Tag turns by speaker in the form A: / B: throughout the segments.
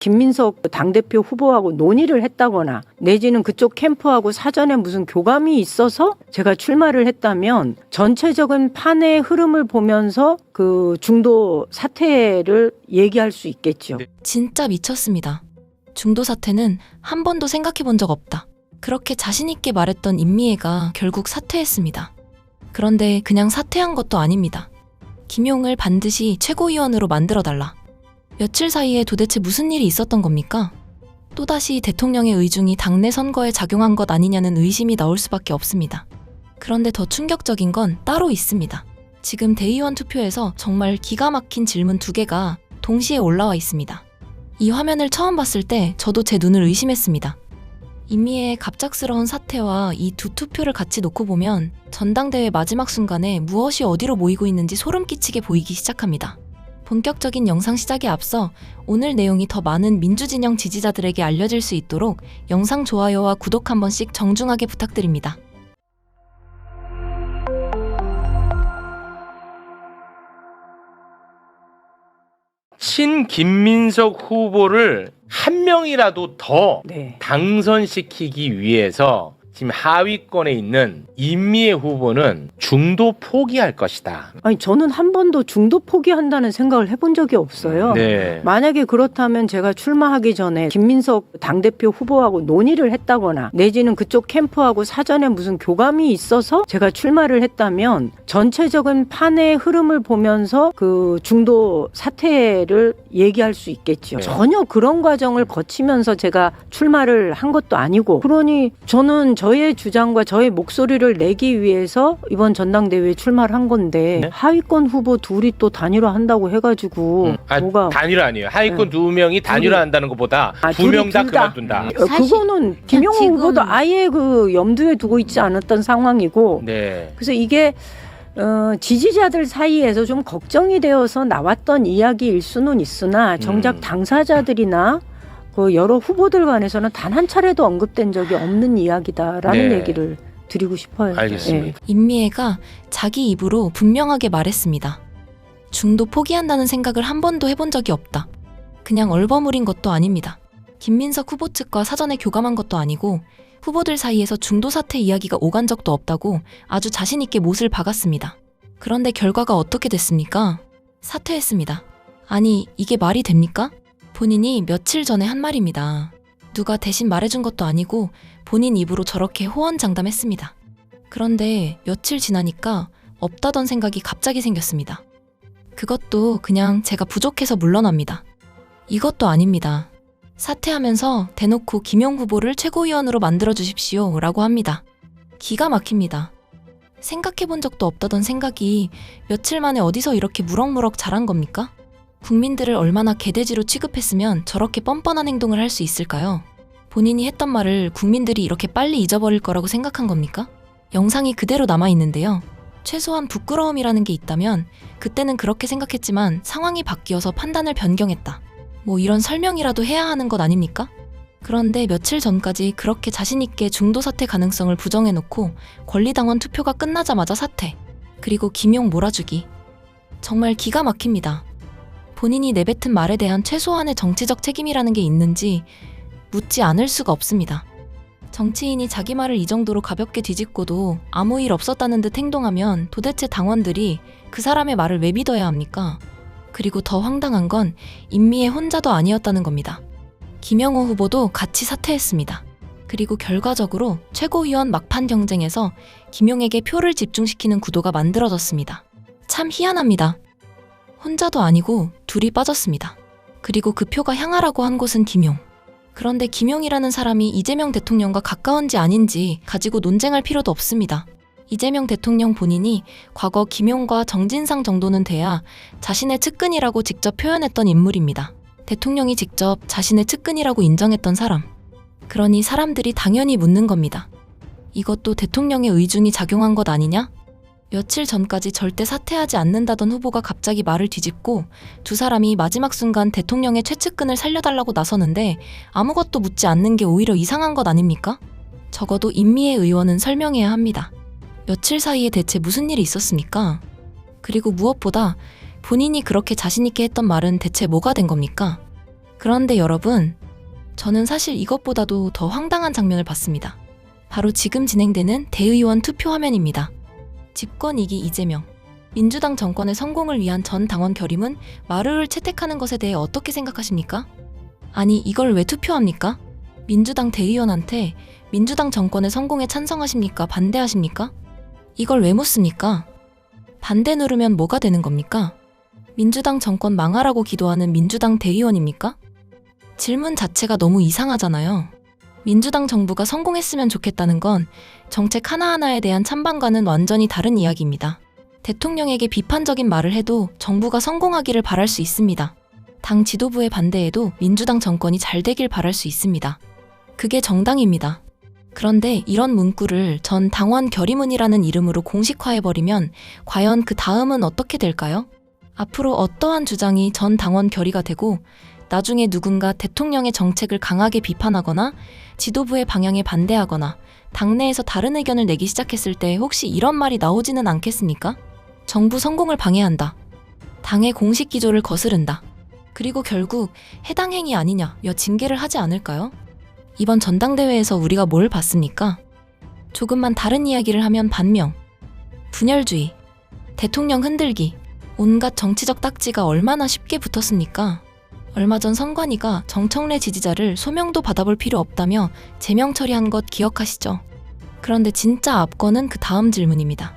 A: 김민석 당대표 후보하고 논의를 했다거나 내지는 그쪽 캠프하고 사전에 무슨 교감이 있어서 제가 출마를 했다면 전체적인 판의 흐름을 보면서 그 중도 사퇴를 얘기할 수 있겠죠.
B: 진짜 미쳤습니다. 중도 사퇴는 한 번도 생각해 본 적 없다. 그렇게 자신있게 말했던 임미애가 결국 사퇴했습니다. 그런데 그냥 사퇴한 것도 아닙니다. 김용을 반드시 최고위원으로 만들어달라. 며칠 사이에 도대체 무슨 일이 있었던 겁니까? 또다시 대통령의 의중이 당내 선거에 작용한 것 아니냐는 의심이 나올 수밖에 없습니다. 그런데 더 충격적인 건 따로 있습니다. 지금 대의원 투표에서 정말 기가 막힌 질문 2개가 동시에 올라와 있습니다. 이 화면을 처음 봤을 때 저도 제 눈을 의심했습니다. 임미애의 갑작스러운 사태와 이 두 투표를 같이 놓고 보면 전당대회 마지막 순간에 무엇이 어디로 모이고 있는지 소름 끼치게 보이기 시작합니다. 본격적인 영상 시작에 앞서 오늘 내용이 더 많은 민주진영 지지자들에게 알려질 수 있도록 영상 좋아요와 구독 한 번씩 정중하게 부탁드립니다.
C: 친 김민석 후보를 한 명이라도 더
A: 네.
C: 당선시키기 위해서 지금 하위권에 있는 임미애 후보는 중도 포기할 것이다.
A: 아니 저는 한 번도 중도 포기한다는 생각을 해본 적이 없어요.
C: 네.
A: 만약에 그렇다면 제가 출마하기 전에 김민석 당대표 후보하고 논의를 했다거나 내지는 그쪽 캠프하고 사전에 무슨 교감이 있어서 제가 출마를 했다면 전체적인 판의 흐름을 보면서 그 중도 사퇴를 얘기할 수 있겠죠.
C: 네.
A: 전혀 그런 과정을 거치면서 제가 출마를 한 것도 아니고 그러니 저는 저의 주장과 저의 목소리를 내기 위해서 이번 전당대회에 출마를 한 건데
C: 네?
A: 하위권 후보 둘이 또 단일화한다고 해가지고 뭐가
C: 단일화 아니에요. 하위권 2명이 단일화한다는 것보다 2명 다 그만둔다.
A: 그거는 김영호
D: 지금-
A: 후보도 아예 그 염두에 두고 있지 않았던 상황이고
C: 네.
A: 그래서 이게 지지자들 사이에서 좀 걱정이 되어서 나왔던 이야기일 수는 있으나 정작 당사자들이나 그 여러 후보들 간에서는 단 한 차례도 언급된 적이 없는 이야기다라는
C: 네.
A: 얘기를 드리고 싶어요.
C: 알겠습니다.
A: 예.
B: 임미애가 자기 입으로 분명하게 말했습니다. 중도 포기한다는 생각을 한 번도 해본 적이 없다. 그냥 얼버무린 것도 아닙니다. 김민석 후보 측과 사전에 교감한 것도 아니고 후보들 사이에서 중도 사퇴 이야기가 오간 적도 없다고 아주 자신있게 못을 박았습니다. 그런데 결과가 어떻게 됐습니까? 사퇴했습니다. 아니, 이게 말이 됩니까? 본인이 며칠 전에 한 말입니다. 누가 대신 말해준 것도 아니고 본인 입으로 저렇게 호언장담했습니다. 그런데 며칠 지나니까 없다던 생각이 갑자기 생겼습니다. 그것도 그냥 제가 부족해서 물러납니다. 이것도 아닙니다. 사퇴하면서 대놓고 김용 후보를 최고위원으로 만들어주십시오 라고 합니다. 기가 막힙니다. 생각해본 적도 없다던 생각이 며칠 만에 어디서 이렇게 무럭무럭 자란 겁니까? 국민들을 얼마나 개돼지로 취급했으면 저렇게 뻔뻔한 행동을 할 수 있을까요? 본인이 했던 말을 국민들이 이렇게 빨리 잊어버릴 거라고 생각한 겁니까? 영상이 그대로 남아있는데요. 최소한 부끄러움이라는 게 있다면 그때는 그렇게 생각했지만 상황이 바뀌어서 판단을 변경했다. 뭐 이런 설명이라도 해야 하는 것 아닙니까? 그런데 며칠 전까지 그렇게 자신있게 중도 사퇴 가능성을 부정해놓고 권리당원 투표가 끝나자마자 사퇴. 그리고 김용 몰아주기. 정말 기가 막힙니다. 본인이 내뱉은 말에 대한 최소한의 정치적 책임이라는 게 있는지 묻지 않을 수가 없습니다. 정치인이 자기 말을 이 정도로 가볍게 뒤집고도 아무 일 없었다는 듯 행동하면 도대체 당원들이 그 사람의 말을 왜 믿어야 합니까? 그리고 더 황당한 건 임미애 혼자도 아니었다는 겁니다. 김영호 후보도 같이 사퇴했습니다. 그리고 결과적으로 최고위원 막판 경쟁에서 김용에게 표를 집중시키는 구도가 만들어졌습니다. 참 희한합니다. 혼자도 아니고 둘이 빠졌습니다. 그리고 그 표가 향하라고 한 곳은 김용. 그런데 김용이라는 사람이 이재명 대통령과 가까운지 아닌지 가지고 논쟁할 필요도 없습니다. 이재명 대통령 본인이 과거 김용과 정진상 정도는 돼야 자신의 측근이라고 직접 표현했던 인물입니다. 대통령이 직접 자신의 측근이라고 인정했던 사람. 그러니 사람들이 당연히 묻는 겁니다. 이것도 대통령의 의중이 작용한 것 아니냐? 며칠 전까지 절대 사퇴하지 않는다던 후보가 갑자기 말을 뒤집고 두 사람이 마지막 순간 대통령의 최측근을 살려달라고 나서는데 아무것도 묻지 않는 게 오히려 이상한 것 아닙니까? 적어도 임미애 의원은 설명해야 합니다. 며칠 사이에 대체 무슨 일이 있었습니까? 그리고 무엇보다 본인이 그렇게 자신있게 했던 말은 대체 뭐가 된 겁니까? 그런데 여러분, 저는 사실 이것보다도 더 황당한 장면을 봤습니다. 바로 지금 진행되는 대의원 투표 화면입니다. 집권 2기 이재명, 민주당 정권의 성공을 위한 전 당원 결의문 마루를 채택하는 것에 대해 어떻게 생각하십니까? 아니, 이걸 왜 투표합니까? 민주당 대의원한테 민주당 정권의 성공에 찬성하십니까? 반대하십니까? 이걸 왜 묻습니까? 반대 누르면 뭐가 되는 겁니까? 민주당 정권 망하라고 기도하는 민주당 대의원입니까? 질문 자체가 너무 이상하잖아요. 민주당 정부가 성공했으면 좋겠다는 건 정책 하나하나에 대한 찬반과는 완전히 다른 이야기입니다. 대통령에게 비판적인 말을 해도 정부가 성공하기를 바랄 수 있습니다. 당 지도부의 반대에도 민주당 정권이 잘 되길 바랄 수 있습니다. 그게 정당입니다. 그런데 이런 문구를 전 당원 결의문이라는 이름으로 공식화해버리면 과연 그 다음은 어떻게 될까요? 앞으로 어떠한 주장이 전 당원 결의가 되고 나중에 누군가 대통령의 정책을 강하게 비판하거나 지도부의 방향에 반대하거나 당내에서 다른 의견을 내기 시작했을 때 혹시 이런 말이 나오지는 않겠습니까? 정부 성공을 방해한다. 당의 공식 기조를 거스른다. 그리고 결국 해당 행위 아니냐며 징계를 하지 않을까요? 이번 전당대회에서 우리가 뭘 봤습니까? 조금만 다른 이야기를 하면 반명, 분열주의, 대통령 흔들기, 온갖 정치적 딱지가 얼마나 쉽게 붙었습니까? 얼마 전 선관위가 정청래 지지자를 소명도 받아볼 필요 없다며 제명 처리한 것 기억하시죠? 그런데 진짜 압권은 그 다음 질문입니다.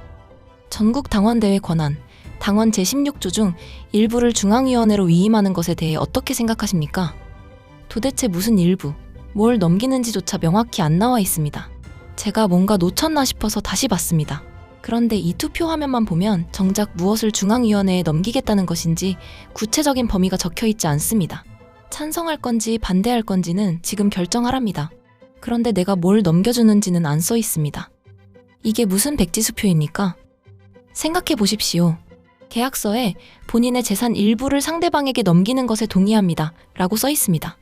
B: 전국 당원대회 권한, 당원 제16조 중 일부를 중앙위원회로 위임하는 것에 대해 어떻게 생각하십니까? 도대체 무슨 일부, 뭘 넘기는지조차 명확히 안 나와 있습니다. 제가 뭔가 놓쳤나 싶어서 다시 봤습니다. 그런데 이 투표 화면만 보면 정작 무엇을 중앙위원회에 넘기겠다는 것인지 구체적인 범위가 적혀 있지 않습니다. 찬성할 건지 반대할 건지는 지금 결정하랍니다. 그런데 내가 뭘 넘겨주는지는 안 써 있습니다. 이게 무슨 백지수표입니까? 생각해 보십시오. 계약서에 본인의 재산 일부를 상대방에게 넘기는 것에 동의합니다. 라고 써 있습니다.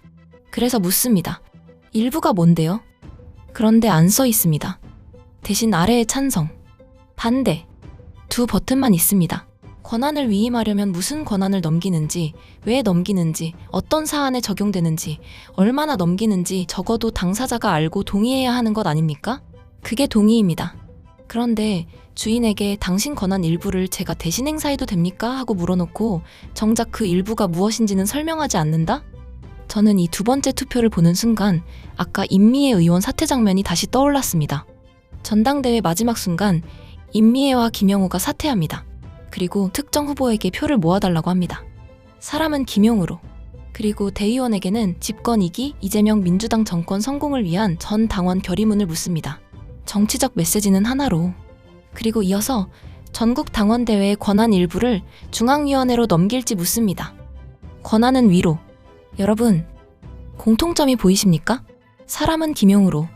B: 그래서 묻습니다. 일부가 뭔데요? 그런데 안 써 있습니다. 대신 아래에 찬성, 반대, 두 버튼만 있습니다. 권한을 위임하려면 무슨 권한을 넘기는지, 왜 넘기는지, 어떤 사안에 적용되는지, 얼마나 넘기는지 적어도 당사자가 알고 동의해야 하는 것 아닙니까? 그게 동의입니다. 그런데 주인에게 당신 권한 일부를 제가 대신 행사해도 됩니까? 하고 물어놓고 정작 그 일부가 무엇인지는 설명하지 않는다? 저는 이 두 번째 투표를 보는 순간 아까 임미애 의원 사퇴 장면이 다시 떠올랐습니다. 전당대회 마지막 순간 임미애와 김영우가 사퇴합니다. 그리고 특정 후보에게 표를 모아달라고 합니다. 사람은 김용우로, 그리고 대의원에게는 집권 2기 이재명 민주당 정권 성공을 위한 전 당원 결의문을 묻습니다. 정치적 메시지는 하나로. 그리고 이어서 전국 당원대회의 권한 일부를 중앙위원회로 넘길지 묻습니다. 권한은 위로. 여러분, 공통점이 보이십니까? 사람은 김용우로,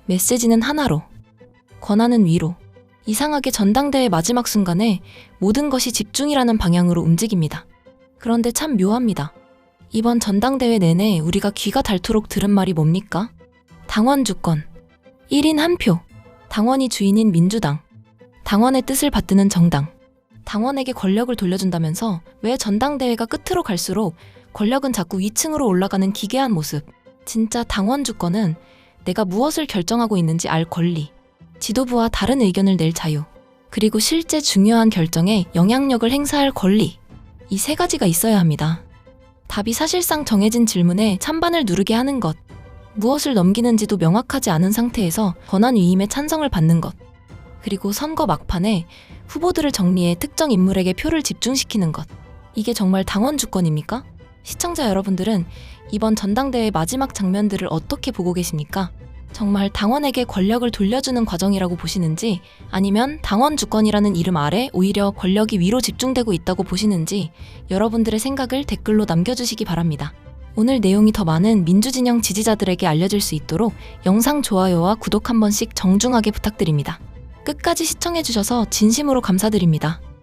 B: 메시지는 하나로, 권한은 위로. 이상하게 전당대회 마지막 순간에 모든 것이 집중이라는 방향으로 움직입니다. 그런데 참 묘합니다. 이번 전당대회 내내 우리가 귀가 닳도록 들은 말이 뭡니까? 당원 주권, 1인 1표, 당원이 주인인 민주당, 당원의 뜻을 받드는 정당, 당원에게 권력을 돌려준다면서 왜 전당대회가 끝으로 갈수록 권력은 자꾸 위층으로 올라가는 기괴한 모습. 진짜 당원 주권은 내가 무엇을 결정하고 있는지 알 권리, 지도부와 다른 의견을 낼 자유, 그리고 실제 중요한 결정에 영향력을 행사할 권리. 이 세 가지가 있어야 합니다. 답이 사실상 정해진 질문에 찬반을 누르게 하는 것, 무엇을 넘기는지도 명확하지 않은 상태에서 권한 위임에 찬성을 받는 것, 그리고 선거 막판에 후보들을 정리해 특정 인물에게 표를 집중시키는 것. 이게 정말 당원 주권입니까? 시청자 여러분들은 이번 전당대회 마지막 장면들을 어떻게 보고 계십니까? 정말 당원에게 권력을 돌려주는 과정이라고 보시는지, 아니면 당원 주권이라는 이름 아래 오히려 권력이 위로 집중되고 있다고 보시는지 여러분들의 생각을 댓글로 남겨주시기 바랍니다. 오늘 내용이 더 많은 민주진영 지지자들에게 알려질 수 있도록 영상 좋아요와 구독 한 번씩 정중하게 부탁드립니다. 끝까지 시청해주셔서 진심으로 감사드립니다.